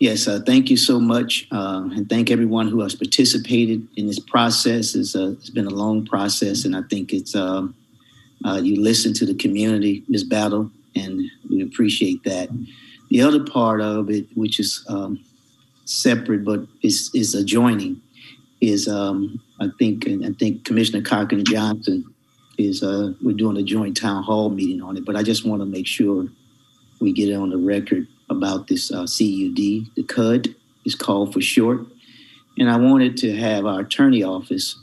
Yes, thank you so much, and thank everyone who has participated in this process. It's been a long process, and I think you listen to the community, Ms. Battle, and we appreciate that. The other part of it, which is separate but is adjoining, is I think Commissioner Cochran Johnson is we're doing a joint town hall meeting on it, but I just want to make sure we get it on the record about this CUD. The CUD is called for short, and I wanted to have our attorney office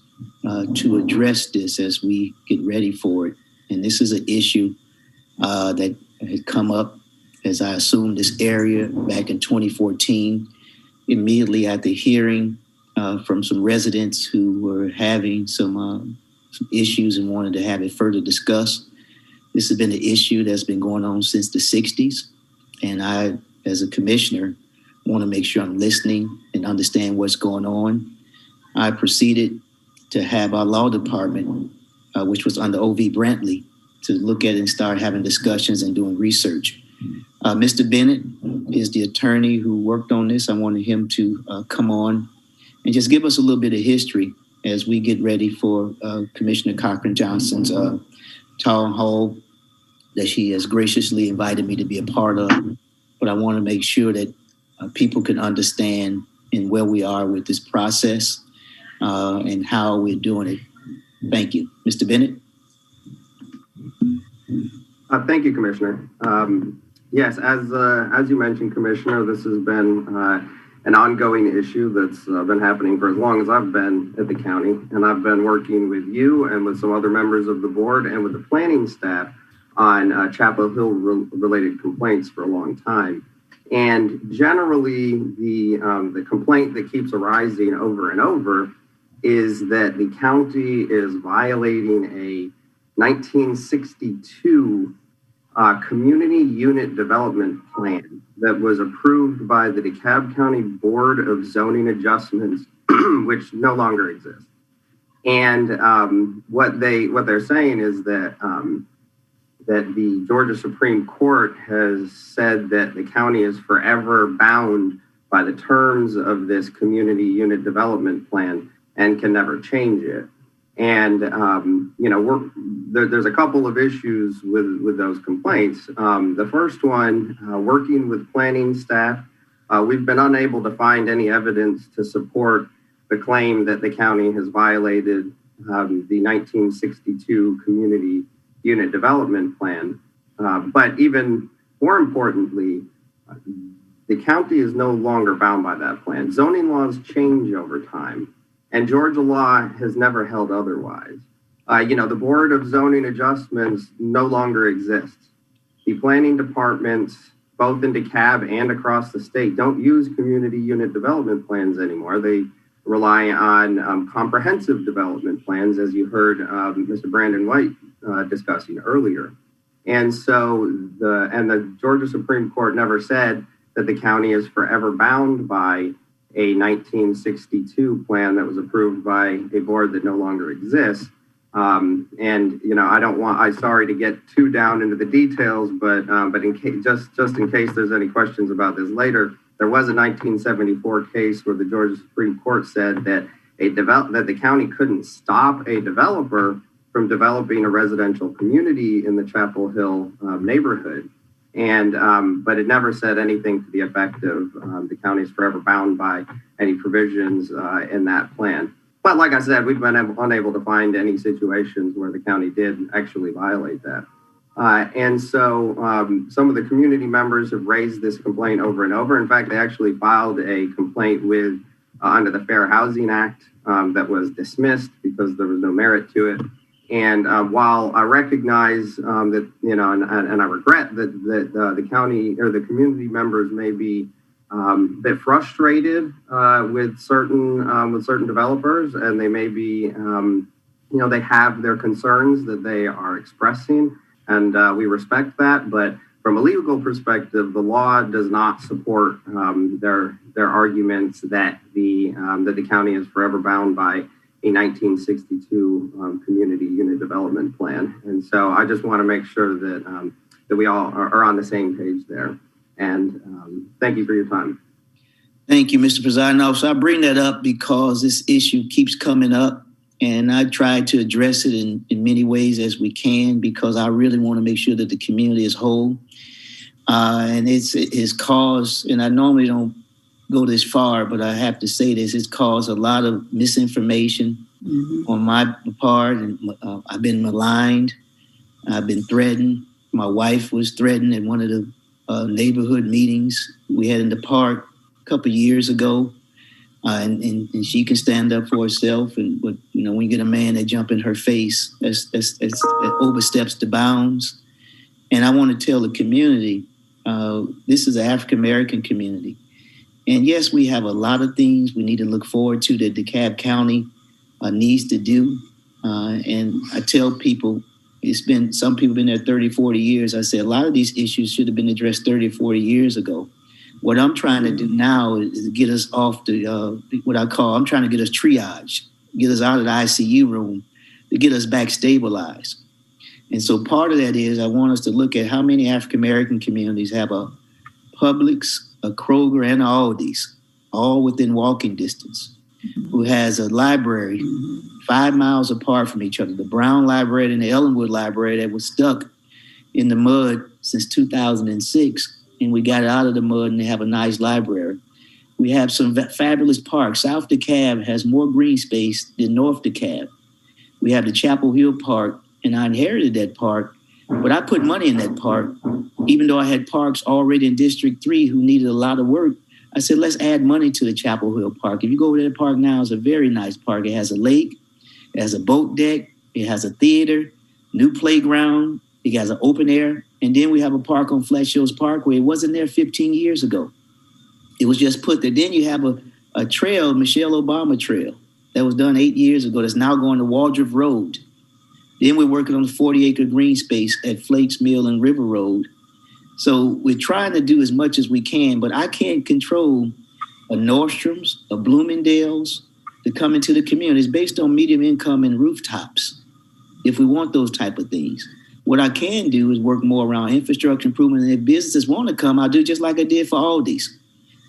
to address this as we get ready for it. And this is an issue that had come up as I assumed this area back in 2014, immediately after hearing from some residents who were having some issues and wanted to have it further discussed. This has been an issue that's been going on since the 60s. And I, as a commissioner, want to make sure I'm listening and understand what's going on. I proceeded to have our law department, which was under O.V. Brantley, to look at it and start having discussions and doing research. Mr. Bennett is the attorney who worked on this. I wanted him to come on and just give us a little bit of history as we get ready for Commissioner Cochran Johnson's town hall that she has graciously invited me to be a part of. But I want to make sure that people can understand and where we are with this process and how we're doing it. Thank you. Mr. Bennett? Thank you, Commissioner. Yes, as you mentioned, Commissioner, this has been an ongoing issue that's been happening for as long as I've been at the county, and I've been working with you and with some other members of the board and with the planning staff on Chapel Hill related complaints for a long time. And generally, the complaint that keeps arising over and over is that the county is violating a 1962 community unit development plan that was approved by the DeKalb County Board of Zoning Adjustments, which no longer exists. And what they're saying is that that the Georgia Supreme Court has said that the county is forever bound by the terms of this community unit development plan and can never change it. And there's a couple of issues with those complaints. The first one, working with planning staff, we've been unable to find any evidence to support the claim that the county has violated the 1962 community unit development plan. But even more importantly, the county is no longer bound by that plan. Zoning laws change over time, and Georgia law has never held otherwise. The Board of Zoning Adjustments no longer exists. The planning departments, both in DeKalb and across the state, don't use community unit development plans anymore. They rely on comprehensive development plans, as you heard Mr. Brandon White discussing earlier. And so the Georgia Supreme Court never said that the county is forever bound by a 1962 plan that was approved by a board that no longer exists. I'm sorry to get too down into the details, but in case, just in case there's any questions about this later, there was a 1974 case where the Georgia Supreme Court said that that the county couldn't stop a developer from developing a residential community in the Chapel Hill neighborhood. But it never said anything to the effect of the county is forever bound by any provisions in that plan. But like I said, we've been unable to find any situations where the county did actually violate that. And so some of the community members have raised this complaint over and over. In fact, they actually filed a complaint with under the Fair Housing Act that was dismissed because there was no merit to it. And while I recognize that, and I regret that the county or the community members may be a bit frustrated with certain developers, and they may be, they have their concerns that they are expressing, and we respect that. But from a legal perspective, the law does not support their arguments that the county is forever bound by a 1962 community unit development plan. And so I just want to make sure that we all are on the same page there. And thank you for your time. Thank you, Mr. Presiding Officer. I bring that up because this issue keeps coming up, and I try to address it in many ways as we can, because I really want to make sure that the community is whole. And it's caused, and I normally don't go this far, but I have to say this, it's caused a lot of misinformation on my part, and I've been maligned. I've been threatened. My wife was threatened at one of the neighborhood meetings we had in the park a couple of years ago, and she can stand up for herself. But when you get a man that jump in her face, that oversteps the bounds. And I want to tell the community, this is an African American community, and yes, we have a lot of things we need to look forward to that DeKalb County needs to do. And I tell people, some people been there 30, 40 years. I say a lot of these issues should have been addressed 30 or 40 years ago. What I'm trying to do now is to get us off I'm trying to get us triage, get us out of the ICU room, to get us back stabilized. And so part of that is I want us to look at how many African-American communities have a Publix, a Kroger, and a Aldi's, all within walking distance, who has a library 5 miles apart from each other. The Brown Library and the Ellenwood Library that was stuck in the mud since 2006, and we got it out of the mud, and they have a nice library. We have some fabulous parks. South DeKalb has more green space than North DeKalb. We have the Chapel Hill Park, and I inherited that park, but I put money in that park, even though I had parks already in District 3 who needed a lot of work. I said, let's add money to the Chapel Hill Park. If you go over to that park now, it's a very nice park. It has a lake, it has a boat deck, it has a theater, new playground, it has an open air. And then we have a park on Flat Hills Parkway. It wasn't there 15 years ago. It was just put there. Then you have a trail, Michelle Obama Trail, that was done 8 years ago that's now going to Waldrop Road. Then we're working on the 40-acre green space at Flakes Mill and River Road. So we're trying to do as much as we can, but I can't control a Nordstrom's, a Bloomingdale's to come into the community. It's based on medium income and rooftops, if we want those type of things. What I can do is work more around infrastructure improvement, and if businesses want to come, I'll do just like I did for Aldi's.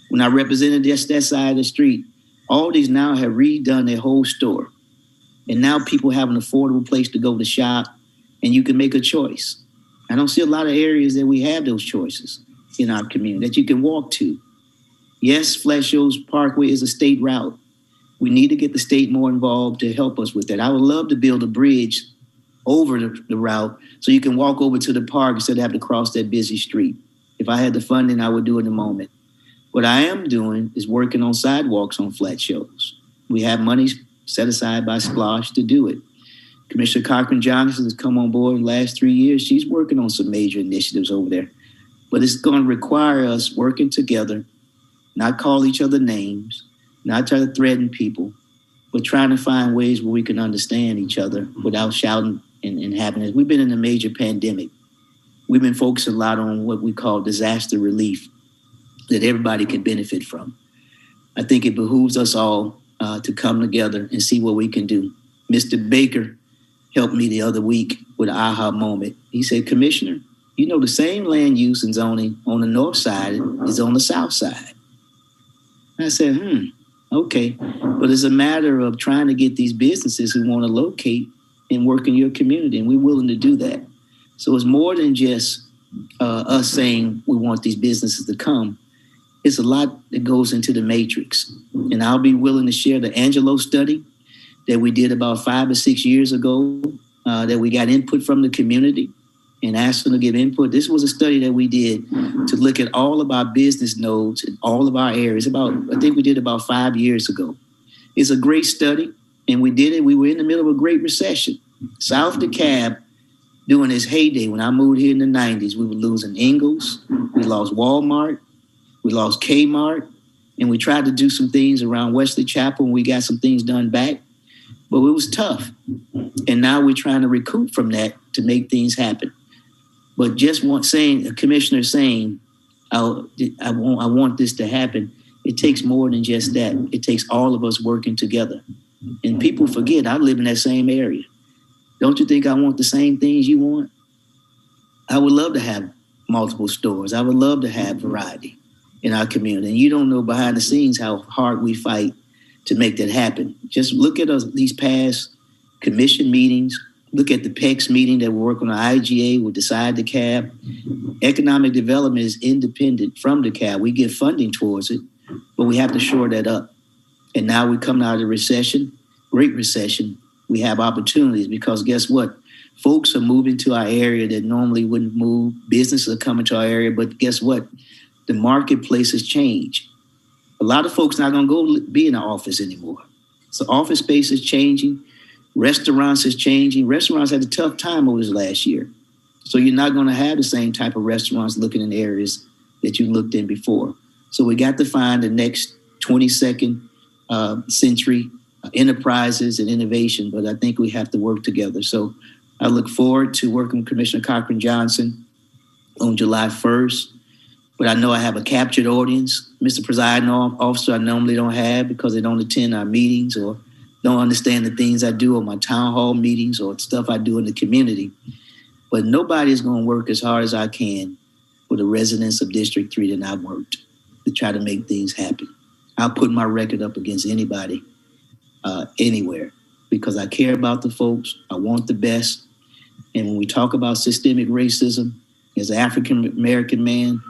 When I represented just that side of the street, Aldi's now have redone their whole store. And now people have an affordable place to go to shop, and you can make a choice. I don't see a lot of areas that we have those choices in our community that you can walk to. Yes, Flat Hills Parkway is a state route. We need to get the state more involved to help us with that. I would love to build a bridge over the route so you can walk over to the park instead of having to cross that busy street. If I had the funding, I would do it in a moment. What I am doing is working on sidewalks on Flat Hills. We have money set aside by Splosh to do it. Commissioner Cochran Johnson has come on board in the last 3 years. She's working on some major initiatives over there. But it's going to require us working together, not call each other names, not try to threaten people, but trying to find ways where we can understand each other without shouting and having it. We've been in a major pandemic. We've been focusing a lot on what we call disaster relief that everybody can benefit from. I think it behooves us all to come together and see what we can do. Mr. Baker helped me the other week with an aha moment. He said, Commissioner, the same land use and zoning on the north side is on the south side. I said, okay. But it's a matter of trying to get these businesses who want to locate and work in your community, and we're willing to do that. So it's more than just us saying we want these businesses to come. It's a lot that goes into the matrix. And I'll be willing to share the Angelo study that we did about 5 or 6 years ago, that we got input from the community and asked them to give input. This was a study that we did to look at all of our business nodes in all of our areas. I think we did about 5 years ago. It's a great study, and we did it. We were in the middle of a great recession. South DeKalb, during its heyday, when I moved here in the 90s, we were losing Ingles, we lost Walmart, we lost Kmart, and we tried to do some things around Wesley Chapel, and we got some things done back, but it was tough. And now we're trying to recoup from that to make things happen. But just a commissioner saying, I want this to happen, it takes more than just that. It takes all of us working together. And people forget, I live in that same area. Don't you think I want the same things you want? I would love to have multiple stores. I would love to have variety. in our community. And you don't know behind the scenes how hard we fight to make that happen. Just look at these past commission meetings. Look at the PEX meeting that we're working on IGA with Decide DeKalb. Economic development is independent from DeKalb. We get funding towards it, but we have to shore that up. And now we come out of the recession, great recession. We have opportunities because guess what? Folks are moving to our area that normally wouldn't move. Businesses are coming to our area, but guess what? The marketplace has changed. A lot of folks not going to go be in the office anymore. So office space is changing. Restaurants is changing. Restaurants had a tough time over this last year. So you're not going to have the same type of restaurants looking in areas that you looked in before. So we got to find the next 22nd century enterprises and innovation, but I think we have to work together. So I look forward to working with Commissioner Cochran-Johnson on July 1st. But I know I have a captured audience. Mr. Presiding Officer, I normally don't have because they don't attend our meetings or don't understand the things I do on my town hall meetings or stuff I do in the community. But nobody is going to work as hard as I can for the residents of District 3 that I've worked to try to make things happen. I'll put my record up against anybody, anywhere, because I care about the folks. I want the best. And when we talk about systemic racism, as an African-American man,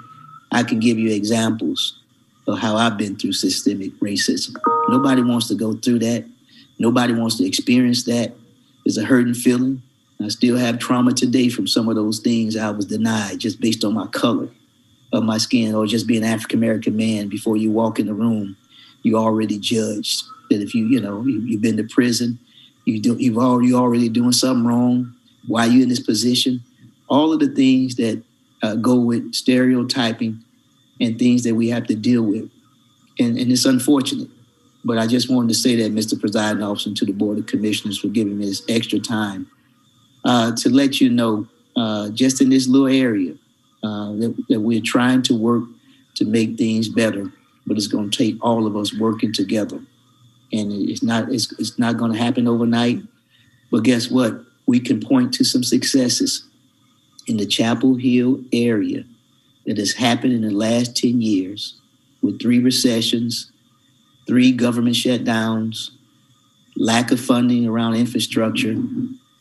I can give you examples of how I've been through systemic racism. Nobody wants to go through that. Nobody wants to experience that. It's a hurting feeling. I still have trauma today from some of those things I was denied just based on my color of my skin or just being an African-American man. Before you walk in the room, you already judged that if you've been to prison, you're already doing something wrong. Why are you in this position? All of the things that go with stereotyping and things that we have to deal with. And it's unfortunate. But I just wanted to say that, Mr. Presiding Officer, and to the Board of Commissioners for giving me this extra time to let you know, just in this little area, that we're trying to work to make things better, but it's going to take all of us working together. And it's not going to happen overnight. But guess what? We can point to some successes in the Chapel Hill area that has happened in the last 10 years with 3 recessions, 3 government shutdowns, lack of funding around infrastructure,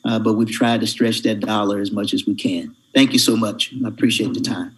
but we've tried to stretch that dollar as much as we can. Thank you so much. I appreciate the time.